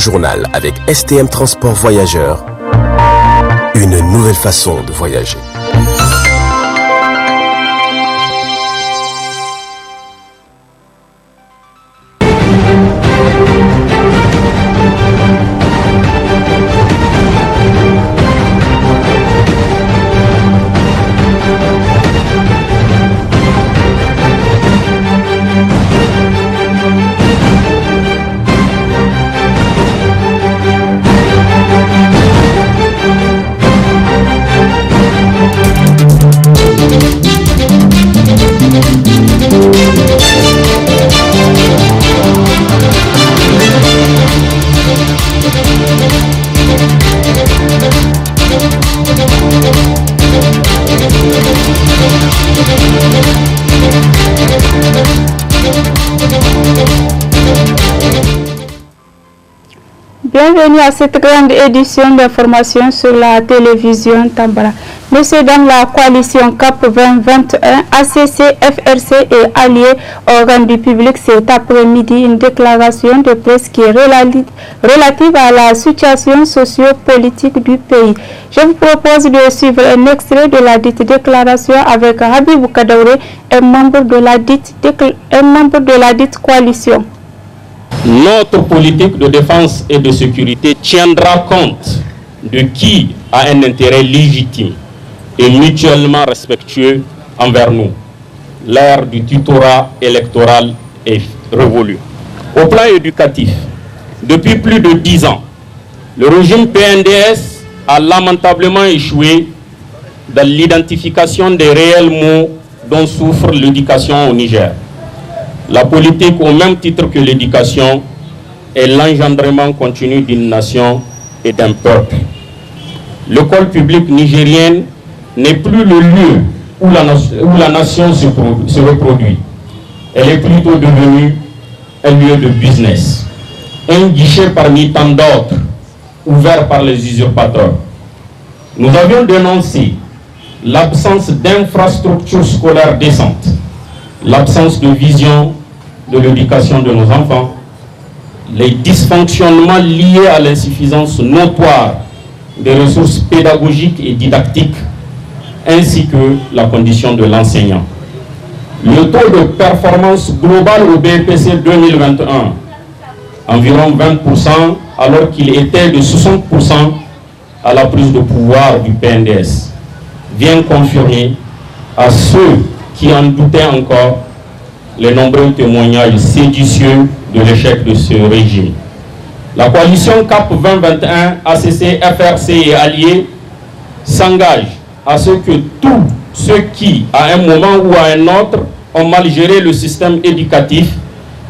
journal avec STM Transport Voyageurs, une nouvelle façon de voyager. Bienvenue à cette grande édition d'information sur la télévision Tambara. Messieurs, dans la coalition CAP 2021, ACC, FRC et alliés ont rendu public cet après-midi une déclaration de presse qui est relative à la situation socio-politique du pays. Je vous propose de suivre un extrait de la dite déclaration avec Habibou Kadaouré, un membre de la dite coalition. Notre politique de défense et de sécurité tiendra compte de qui a un intérêt légitime et mutuellement respectueux envers nous. L'ère du tutorat électoral est révolue. Au plan éducatif, depuis plus de 10 ans, le régime PNDS a lamentablement échoué dans l'identification des réels maux dont souffre l'éducation au Niger. La politique, au même titre que l'éducation, est l'engendrement continu d'une nation et d'un peuple. L'école publique nigérienne n'est plus le lieu où la nation se reproduit. Elle est plutôt devenue un lieu de business, un guichet parmi tant d'autres, ouvert par les usurpateurs. Nous avions dénoncé l'absence d'infrastructures scolaires décentes, l'absence de vision de l'éducation de nos enfants, les dysfonctionnements liés à l'insuffisance notoire des ressources pédagogiques et didactiques, ainsi que la condition de l'enseignant. Le taux de performance global au BPC 2021, environ 20%, alors qu'il était de 60% à la prise de pouvoir du PNDS, vient confirmer à ceux qui en doutaient encore les nombreux témoignages séditieux de l'échec de ce régime. La coalition CAP 2021, ACC, FRC et alliés s'engagent à ce que tous ceux qui, à un moment ou à un autre, ont mal géré le système éducatif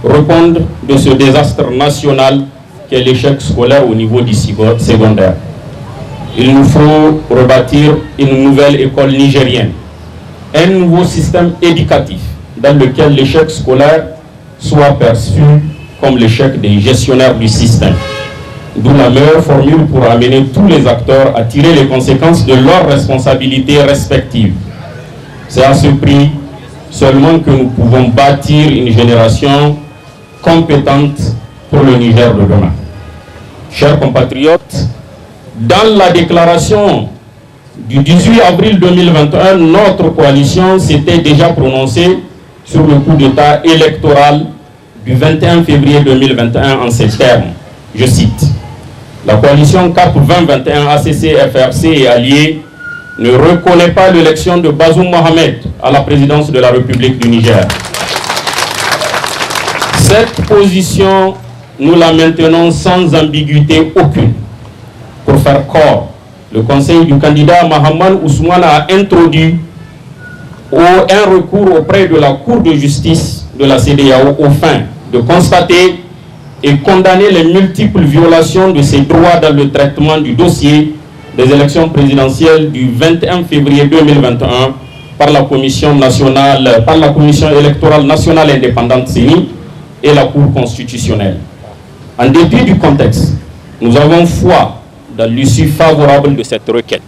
répondent de ce désastre national qu'est l'échec scolaire au niveau du secondaire. Il nous faut rebâtir une nouvelle école nigérienne, un nouveau système éducatif dans lequel l'échec scolaire soit perçu comme l'échec des gestionnaires du système. D'où la meilleure formule pour amener tous les acteurs à tirer les conséquences de leurs responsabilités respectives. C'est à ce prix seulement que nous pouvons bâtir une génération compétente pour le Niger de demain. Chers compatriotes, dans la déclaration du 18 avril 2021, notre coalition s'était déjà prononcée sur le coup d'État électoral du 21 février 2021 en ces termes. Je cite: la coalition CAP 2021, ACC, FRC et alliés ne reconnaît pas l'élection de Bazoum Mohamed à la présidence de la République du Niger. Cette position, nous la maintenons sans ambiguïté aucune. Pour faire corps, le conseil du candidat Mahaman Ousmane a introduit un recours auprès de la Cour de justice de la CEDEAO aux fins de constater et condamner les multiples violations de ses droits dans le traitement du dossier des élections présidentielles du 21 février 2021 par la Commission électorale nationale indépendante CENI et la Cour constitutionnelle. En dépit du contexte, nous avons foi dans l'issue favorable de cette requête.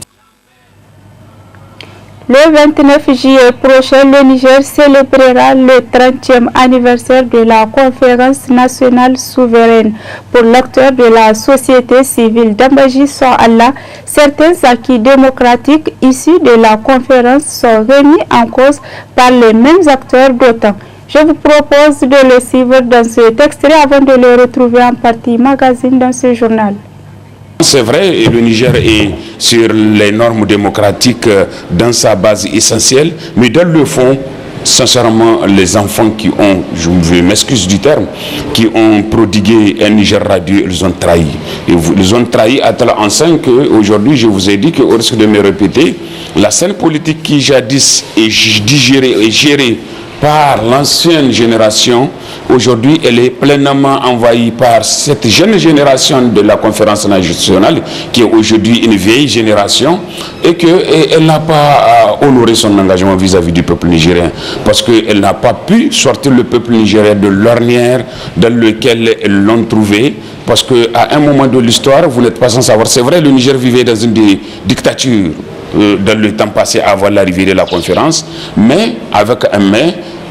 Le 29 juillet prochain, le Niger célébrera le 30e anniversaire de la conférence nationale souveraine. Pour l'acteur de la société civile Dambaji Allah, certains acquis démocratiques issus de la conférence sont remis en cause par les mêmes acteurs d'autant. Je vous propose de le suivre dans cet extrait avant de le retrouver en partie magazine dans ce journal. C'est vrai, et le Niger est sur les normes démocratiques dans sa base essentielle, mais dans le fond, sincèrement, les enfants qui ont, je m'excuse du terme, qui ont prodigué un Niger radieux, ils ont trahi. Ils ont trahi à tel enseigne qu'aujourd'hui, je vous ai dit qu'au risque de me répéter, la scène politique qui jadis est digérée et gérée par l'ancienne génération, aujourd'hui elle est pleinement envahie par cette jeune génération de la conférence nationale qui est aujourd'hui une vieille génération et qu'elle n'a pas honoré son engagement vis-à-vis du peuple nigérien parce qu'elle n'a pas pu sortir le peuple nigérien de l'ornière dans lequel elles l'ont trouvé, parce qu'à un moment de l'histoire, vous n'êtes pas sans savoir, c'est vrai, le Niger vivait dans une dictature dans le temps passé avant l'arrivée de la conférence, mais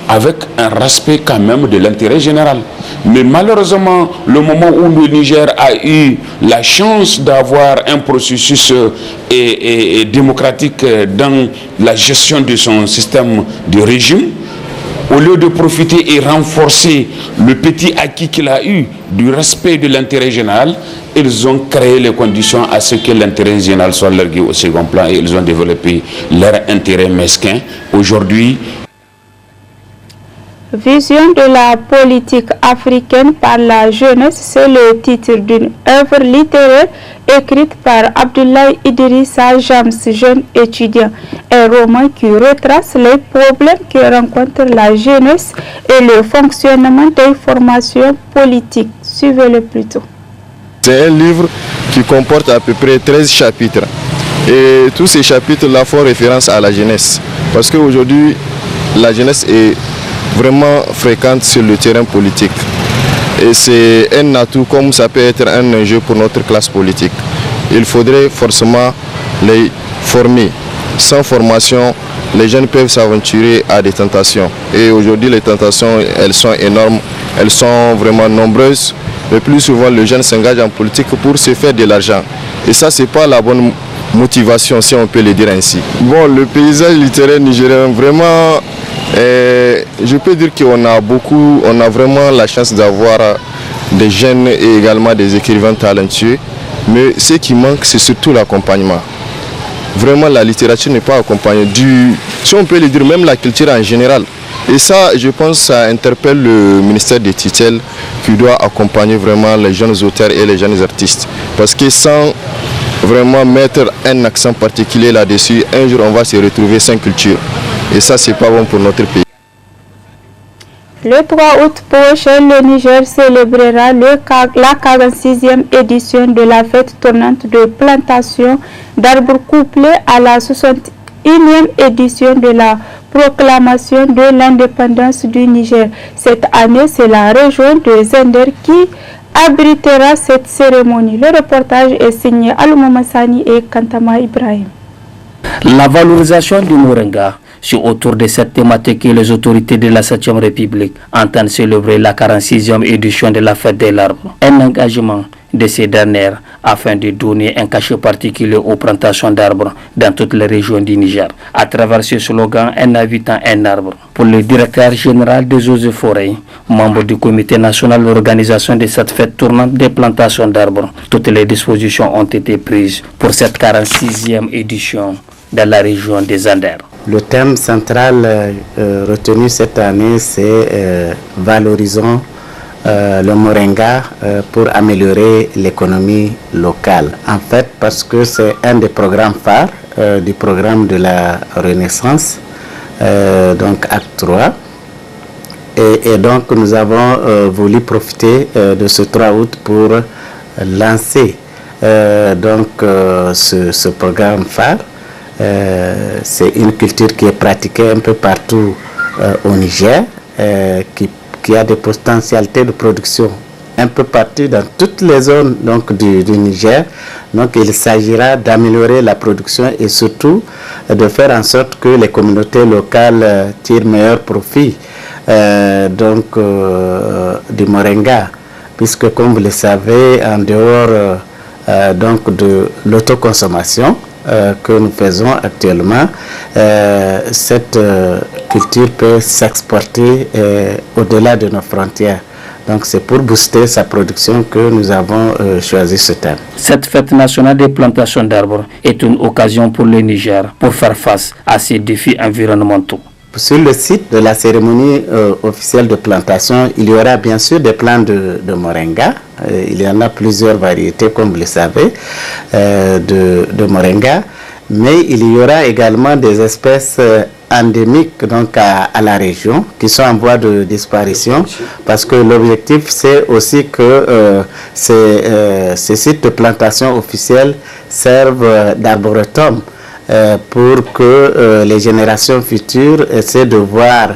avec un respect quand même de l'intérêt général. Mais malheureusement, le moment où le Niger a eu la chance d'avoir un processus démocratique dans la gestion de son système de régime, au lieu de profiter et renforcer le petit acquis qu'il a eu du respect de l'intérêt général, ils ont créé les conditions à ce que l'intérêt général soit largué au second plan et ils ont développé leur intérêt mesquin. Aujourd'hui, Vision de la politique africaine par la jeunesse, c'est le titre d'une œuvre littéraire écrite par Abdoulaye Idrissa Jams, jeune étudiant. Un roman qui retrace les problèmes que rencontre la jeunesse et le fonctionnement des formations politiques. Suivez-le plutôt. C'est un livre qui comporte à peu près 13 chapitres. Et tous ces chapitres-là font référence à la jeunesse. Parce qu'aujourd'hui, la jeunesse est vraiment fréquente sur le terrain politique. Et c'est un atout comme ça peut être un enjeu pour notre classe politique. Il faudrait forcément les former. Sans formation, les jeunes peuvent s'aventurer à des tentations. Et aujourd'hui, les tentations, elles sont énormes, elles sont vraiment nombreuses. Le plus souvent, le jeune s'engage en politique pour se faire de l'argent. Et ça, ce n'est pas la bonne motivation, si on peut le dire ainsi. Bon, le paysage littéraire nigérien, vraiment, je peux dire qu'on a vraiment la chance d'avoir des jeunes et également des écrivains talentueux. Mais ce qui manque, c'est surtout l'accompagnement. Vraiment, la littérature n'est pas accompagnée. Si on peut le dire, même la culture en général. Et ça, je pense, ça interpelle le ministère des tutelles qui doit accompagner vraiment les jeunes auteurs et les jeunes artistes. Parce que sans vraiment mettre un accent particulier là-dessus, un jour on va se retrouver sans culture. Et ça, c'est pas bon pour notre pays. Le 3 août prochain, le Niger célébrera la 46e édition de la fête tournante de plantation d'arbres couplée à la 61e édition de la proclamation de l'indépendance du Niger. Cette année, c'est la région de Zender qui abritera cette cérémonie. Le reportage est signé Alouma Massani et Kantama Ibrahim. La valorisation du Moringa, c'est autour de cette thématique que les autorités de la 7e République entendent célébrer la 46e édition de la fête de l'arbre. Un engagement de ces dernières afin de donner un cachet particulier aux plantations d'arbres dans toutes les régions du Niger. À travers ce slogan, un habitant, un arbre. Pour le directeur général des eaux et forêts, membre du comité national d'organisation de cette fête tournante des plantations d'arbres, toutes les dispositions ont été prises pour cette 46e édition dans la région des Anders. Le thème central retenu cette année, c'est valorisons le moringa pour améliorer l'économie locale. En fait, parce que c'est un des programmes phares du programme de la Renaissance, donc acte 3. Et donc nous avons voulu profiter de ce 3 août pour lancer ce programme phare. C'est une culture qui est pratiquée un peu partout au Niger, qui a des potentialités de production un peu partout dans toutes les zones donc, du Niger. Donc il s'agira d'améliorer la production et surtout de faire en sorte que les communautés locales tirent meilleur profit du moringa. Puisque comme vous le savez, en dehors donc de l'autoconsommation que nous faisons actuellement, cette culture peut s'exporter au-delà de nos frontières. Donc c'est pour booster sa production que nous avons choisi ce thème. Cette fête nationale des plantations d'arbres est une occasion pour le Niger pour faire face à ces défis environnementaux. Sur le site de la cérémonie officielle de plantation, il y aura bien sûr des plants de moringa. Il y en a plusieurs variétés, comme vous le savez, de moringa. Mais il y aura également des espèces endémiques donc à la région qui sont en voie de disparition. Parce que l'objectif, c'est aussi que ces sites de plantation officiels servent d'arboretum. Pour que les générations futures essaient de voir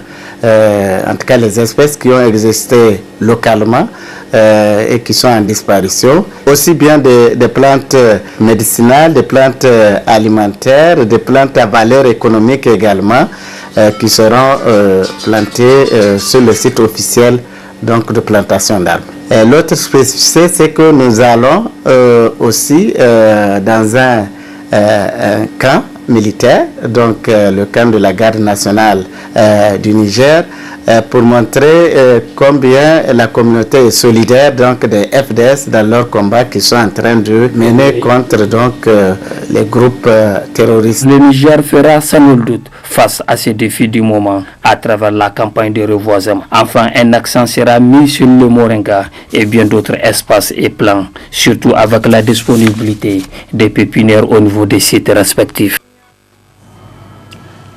en tout cas les espèces qui ont existé localement et qui sont en disparition, aussi bien des plantes médicinales, des plantes alimentaires, des plantes à valeur économique également, qui seront plantées sur le site officiel donc, de plantation d'arbres. L'autre spécificité, c'est que nous allons aussi dans un camp militaire, donc le camp de la garde nationale du Niger, pour montrer combien la communauté est solidaire donc des FDS dans leur combat qu'ils sont en train de mener contre donc les groupes terroristes. Le Niger fera sans nul doute face à ces défis du moment à travers la campagne de reboisement. Enfin, un accent sera mis sur le moringa et bien d'autres espaces et plans, surtout avec la disponibilité des pépinières au niveau des sites respectifs.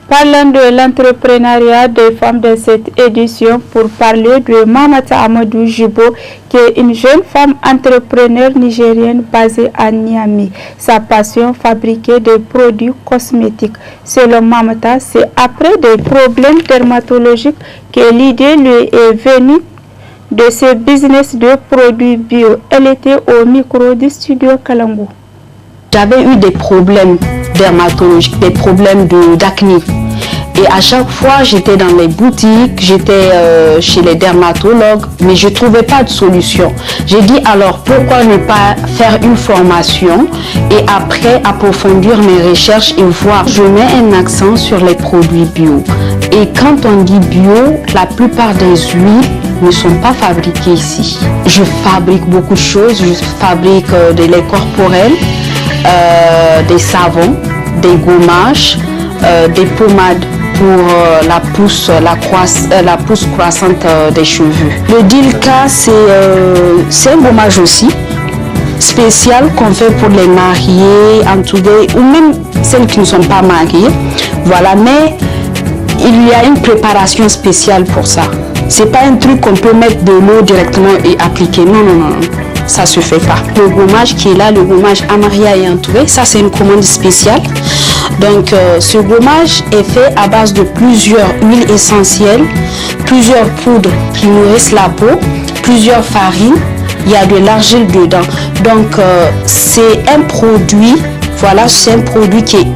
Parlant de l'entrepreneuriat des femmes de cette édition, pour parler de Mamata Amadou Jibo, qui est une jeune femme entrepreneure nigérienne basée à Niamey. Sa passion, fabriquer des produits cosmétiques. Selon Mamata, c'est après des problèmes dermatologiques que l'idée lui est venue de ce business de produits bio. Elle était au micro du studio Kalangu. J'avais eu des problèmes dermatologiques, des problèmes d'acné. Et à chaque fois, j'étais dans les boutiques, j'étais chez les dermatologues, mais je ne trouvais pas de solution. J'ai dit alors, pourquoi ne pas faire une formation et après approfondir mes recherches et voir. Je mets un accent sur les produits bio. Et quand on dit bio, la plupart des huiles ne sont pas fabriquées ici. Je fabrique beaucoup de choses, je fabrique des laits corporels, des savons, des gommages, des pommades pour la pousse croissante des cheveux. Le Dilka, c'est un gommage aussi spécial qu'on fait pour les mariés, entourés ou même celles qui ne sont pas mariées. Voilà, mais il y a une préparation spéciale pour ça. C'est pas un truc qu'on peut mettre de l'eau directement et appliquer. Non, non, non. Ça se fait pas. Le gommage qui est là, le gommage Amaria et entouré, ça c'est une commande spéciale. Donc ce gommage est fait à base de plusieurs huiles essentielles, plusieurs poudres qui nourrissent la peau, plusieurs farines. Il y a de l'argile dedans. Donc c'est un produit, voilà, c'est un produit qui est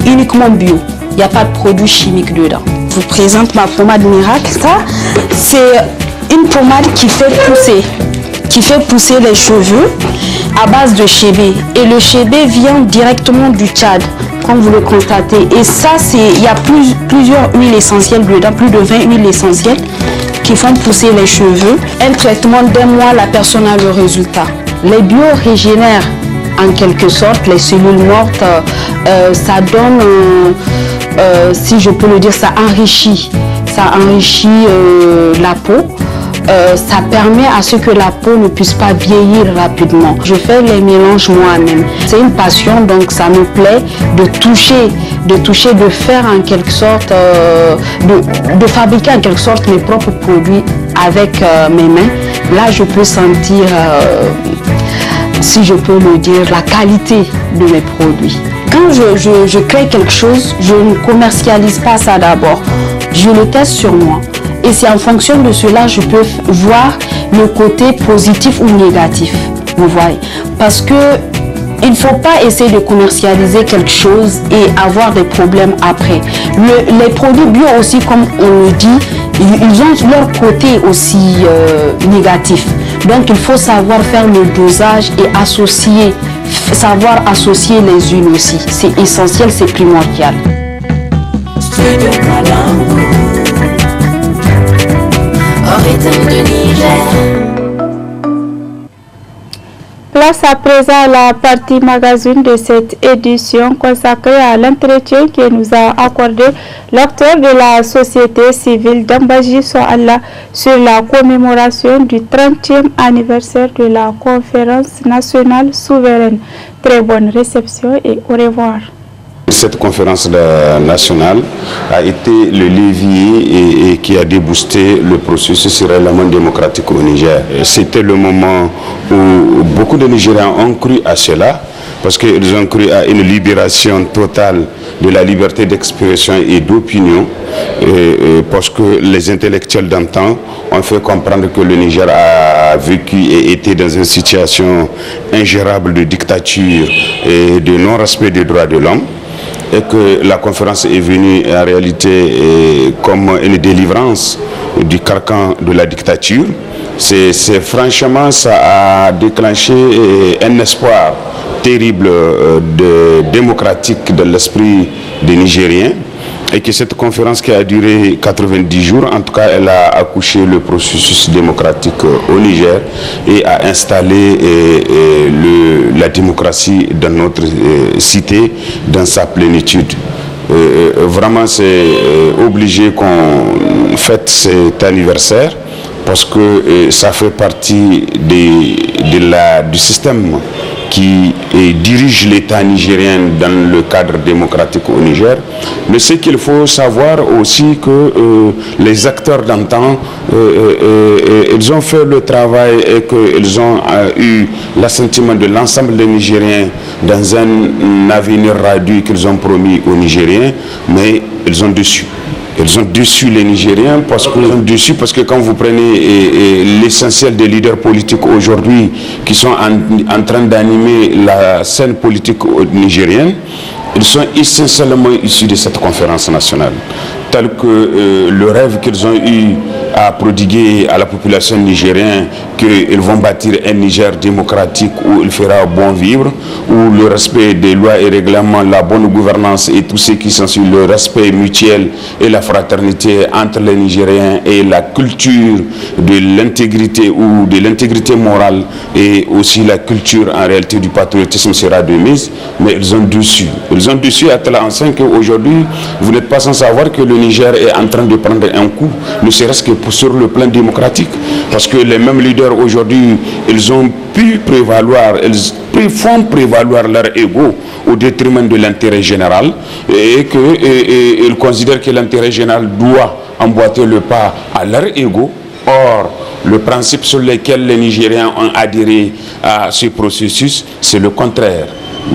uniquement bio. Il n'y a pas de produit chimique dedans. Je vous présente ma pommade miracle. Ça, c'est une pommade qui fait pousser les cheveux à base de chébé. Et le chébé vient directement du Tchad, comme vous le constatez. Et ça, il y a plusieurs huiles essentielles dedans, plus de 20 huiles essentielles qui font pousser les cheveux. Un traitement d'un mois, la personne a le résultat. Les bio régénèrent en quelque sorte les cellules mortes. Ça donne, si je peux le dire, ça enrichit la peau. Ça permet à ce que la peau ne puisse pas vieillir rapidement. Je fais les mélanges moi-même. C'est une passion, donc ça me plaît de toucher, de faire en quelque sorte, de fabriquer en quelque sorte mes propres produits avec mes mains. Là, je peux sentir, si je peux le dire, la qualité de mes produits. Quand je crée quelque chose, je ne commercialise pas ça d'abord. Je le teste sur moi. Et c'est en fonction de cela que je peux voir le côté positif ou négatif. Vous voyez? Parce que il ne faut pas essayer de commercialiser quelque chose et avoir des problèmes après. Les produits bio aussi, comme on le dit, ils ont leur côté aussi négatif. Donc il faut savoir faire le dosage et savoir associer les huiles aussi. C'est essentiel, c'est primordial. Place à présent à la partie magazine de cette édition consacrée à l'entretien que nous a accordé l'acteur de la société civile d'Ambaji Soala sur la commémoration du 30e anniversaire de la conférence nationale souveraine. Très bonne réception et au revoir. Cette conférence nationale a été le levier et qui a déboosté le processus réellement démocratique au Niger. C'était le moment où beaucoup de Nigériens ont cru à cela, parce qu'ils ont cru à une libération totale de la liberté d'expression et d'opinion, parce que les intellectuels d'antan ont fait comprendre que le Niger a vécu et était dans une situation ingérable de dictature et de non-respect des droits de l'homme, et que la conférence est venue en réalité comme une délivrance du carcan de la dictature. Franchement, ça a déclenché un espoir terrible démocratique de l'esprit des Nigériens, et que cette conférence qui a duré 90 jours, en tout cas, elle a accouché le processus démocratique au Niger et a installé la démocratie dans notre cité dans sa plénitude. Vraiment, c'est obligé qu'on fête cet anniversaire, parce que ça fait partie du système qui dirige l'État nigérien dans le cadre démocratique au Niger. Mais ce qu'il faut savoir aussi, que les acteurs d'antan, ils ont fait le travail et qu'ils ont eu l'assentiment de l'ensemble des Nigériens dans un avenir radieux qu'ils ont promis aux Nigériens, mais ils ont déçu. Ils ont déçu les Nigériens parce que quand vous prenez l'essentiel des leaders politiques aujourd'hui qui sont en train d'animer la scène politique nigérienne, ils sont essentiellement issus de cette conférence nationale. Tel que le rêve qu'ils ont eu à prodiguer à la population nigérienne, qu'ils vont bâtir un Niger démocratique où il fera bon vivre, où le respect des lois et règlements, la bonne gouvernance et tout ce qui s'ensuit, le respect mutuel et la fraternité entre les Nigériens et la culture de l'intégrité ou de l'intégrité morale et aussi la culture en réalité du patriotisme sera de mise, mais ils ont déçu. Ils ont déçu à tel enseigne qu'aujourd'hui, vous n'êtes pas sans savoir que le Niger est en train de prendre un coup, ne serait-ce que sur le plan démocratique, parce que les mêmes leaders aujourd'hui, ils ont pu prévaloir, ils font prévaloir leur ego au détriment de l'intérêt général, et qu'ils considèrent que l'intérêt général doit emboîter le pas à leur ego. Or, le principe sur lequel les Nigériens ont adhéré à ce processus, c'est le contraire.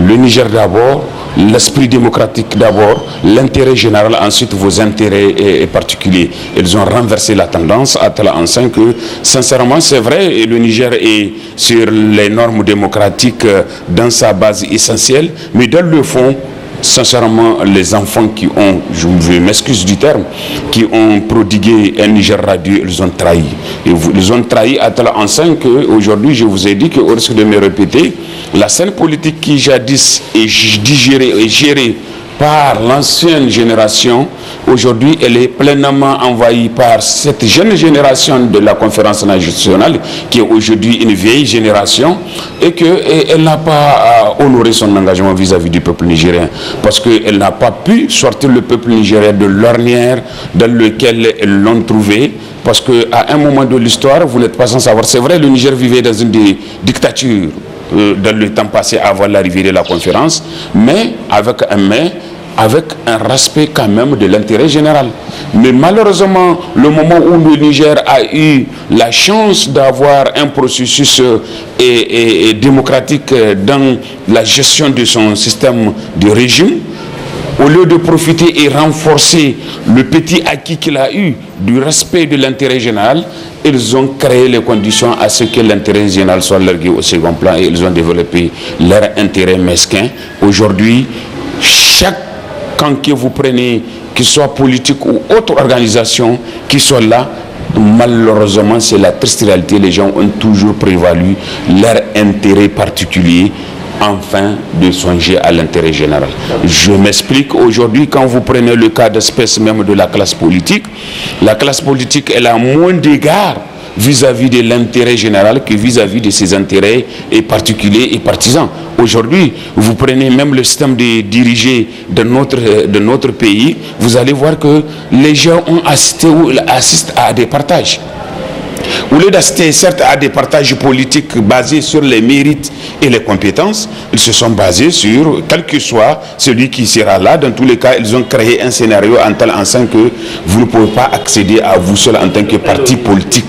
Le Niger d'abord, l'esprit démocratique d'abord, l'intérêt général ensuite, vos intérêts particuliers. Ils ont renversé la tendance à tel enseigne que, sincèrement, c'est vrai, et le Niger est sur les normes démocratiques dans sa base essentielle, mais dans le fond, sincèrement, les enfants qui ont, je m'excuse du terme, qui ont prodigué un Niger radieux, ils ont trahi. Ils ont trahi à tel enseigne qu'aujourd'hui, je vous ai dit qu'au risque de me répéter, la scène politique qui jadis est digérée et gérée par l'ancienne génération, aujourd'hui elle est pleinement envahie par cette jeune génération de la conférence nationale, qui est aujourd'hui une vieille génération, et qu'elle n'a pas honoré son engagement vis-à-vis du peuple nigérien, parce qu'elle n'a pas pu sortir le peuple nigérien de l'ornière dans lequel elles l'ont trouvé, parce qu'à un moment de l'histoire, vous n'êtes pas sans savoir, c'est vrai, le Niger vivait dans une dictature dans le temps passé avant l'arrivée de la conférence, mais avec un respect quand même de l'intérêt général. Mais malheureusement, le moment où le Niger a eu la chance d'avoir un processus démocratique dans la gestion de son système de régime, au lieu de profiter et renforcer le petit acquis qu'il a eu du respect de l'intérêt général, ils ont créé les conditions à ce que l'intérêt général soit largué au second plan et ils ont développé leur intérêt mesquin. Aujourd'hui, chaque camp que vous prenez, qu'il soit politique ou autre organisation qui soit là, malheureusement, c'est la triste réalité. Les gens ont toujours prévalu leur intérêt particulier afin de songer à l'intérêt général. Je m'explique. Aujourd'hui, quand vous prenez le cas d'espèce même de la classe politique elle a moins d'égards vis-à-vis de l'intérêt général que vis-à-vis de ses intérêts et particuliers et partisans. Aujourd'hui, vous prenez même le système de diriger de notre pays, vous allez voir que les gens ont assistent à des partages. Au lieu d'assister certes à des partages politiques basés sur les mérites et les compétences, ils se sont basés sur, quel que soit celui qui sera là, dans tous les cas, ils ont créé un scénario en tel enceinte que vous ne pouvez pas accéder à vous seul en tant que parti politique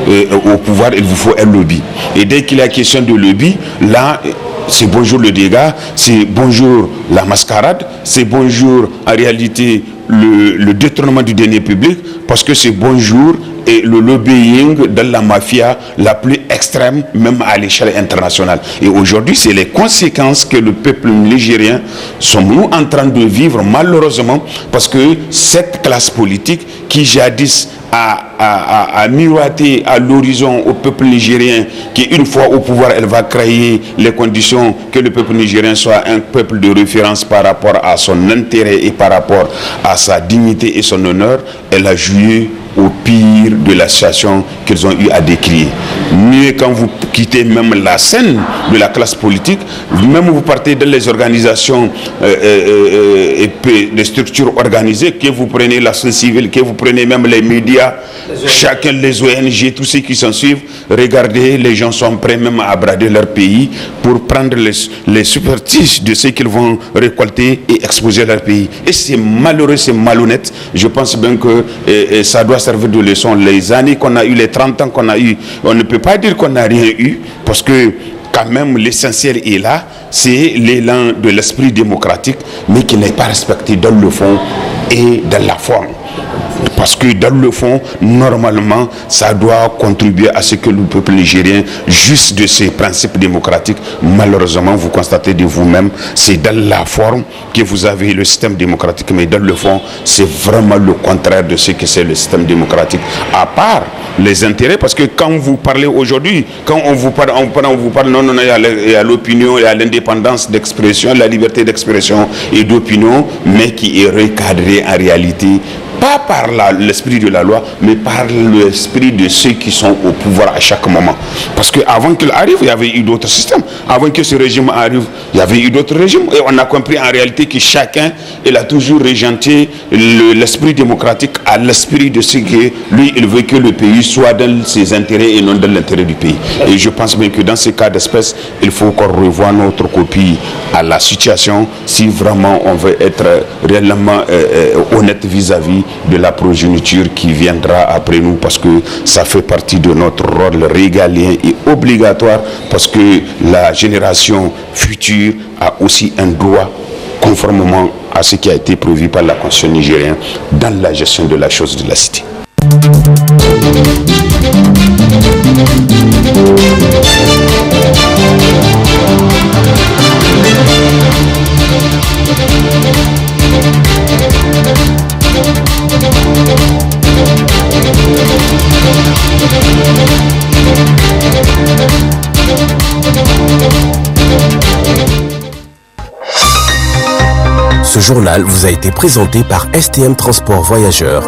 au pouvoir, il vous faut un lobby. Et dès qu'il y a question de lobby, là, c'est bonjour le dégât, c'est bonjour la mascarade, c'est bonjour en réalité le détournement du denier public, parce que c'est bonjour et le lobbying de la mafia la plus extrême, même à l'échelle internationale. Et aujourd'hui, c'est les conséquences que le peuple nigérien sommes-nous en train de vivre, malheureusement, parce que cette classe politique qui jadis a miroité à l'horizon au peuple nigérien, qui une fois au pouvoir, elle va créer les conditions que le peuple nigérien soit un peuple de référence par rapport à son intérêt et par rapport à sa dignité et son honneur, elle a joué au pire de la situation qu'ils ont eu à décrire. Mieux quand vous quittez même la scène de la classe politique, même vous partez dans les organisations et les structures organisées, que vous prenez la société civile, que vous prenez même les médias, chacun les ONG, tous ceux qui s'en suivent, regardez, les gens sont prêts même à brader leur pays pour prendre les superstiches de ce qu'ils vont récolter et exposer leur pays. Et c'est malheureux, c'est malhonnête. Je pense bien que ça doit servir de leçon. Les années qu'on a eu, les 30 ans qu'on a eu, on ne peut pas dire qu'on n'a rien eu, parce que quand même l'essentiel est là, c'est l'élan de l'esprit démocratique, mais qui n'est pas respecté dans le fond et dans la forme. Parce que dans le fond, normalement, ça doit contribuer à ce que le peuple nigérien, juste de ces principes démocratiques, malheureusement, vous constatez de vous-même, c'est dans la forme que vous avez le système démocratique, mais dans le fond, c'est vraiment le contraire de ce que c'est le système démocratique. À part les intérêts, parce que quand vous parlez aujourd'hui, quand on vous parle, non, il y a l'opinion, il y a l'indépendance d'expression, la liberté d'expression et d'opinion, mais qui est recadrée en réalité, pas par l'esprit de la loi, mais par l'esprit de ceux qui sont au pouvoir à chaque moment. Parce qu'avant qu'il arrive, il y avait eu d'autres systèmes. Avant que ce régime arrive, il y avait eu d'autres régimes. Et on a compris en réalité que chacun, il a toujours régenté l'esprit démocratique à l'esprit de ce que lui, il veut que le pays soit dans ses intérêts et non dans l'intérêt du pays. Et je pense bien que dans ces cas d'espèce, il faut qu'on revoie notre copie à la situation si vraiment on veut être réellement honnête vis-à-vis de la progéniture qui viendra après nous, parce que ça fait partie de notre rôle régalien et obligatoire, parce que la génération future a aussi un droit, conformément à ce qui a été prévu par la Constitution nigérienne, dans la gestion de la chose de la cité. Ce journal vous a été présenté par STM Transport Voyageurs.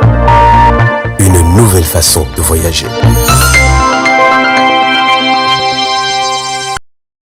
Une nouvelle façon de voyager.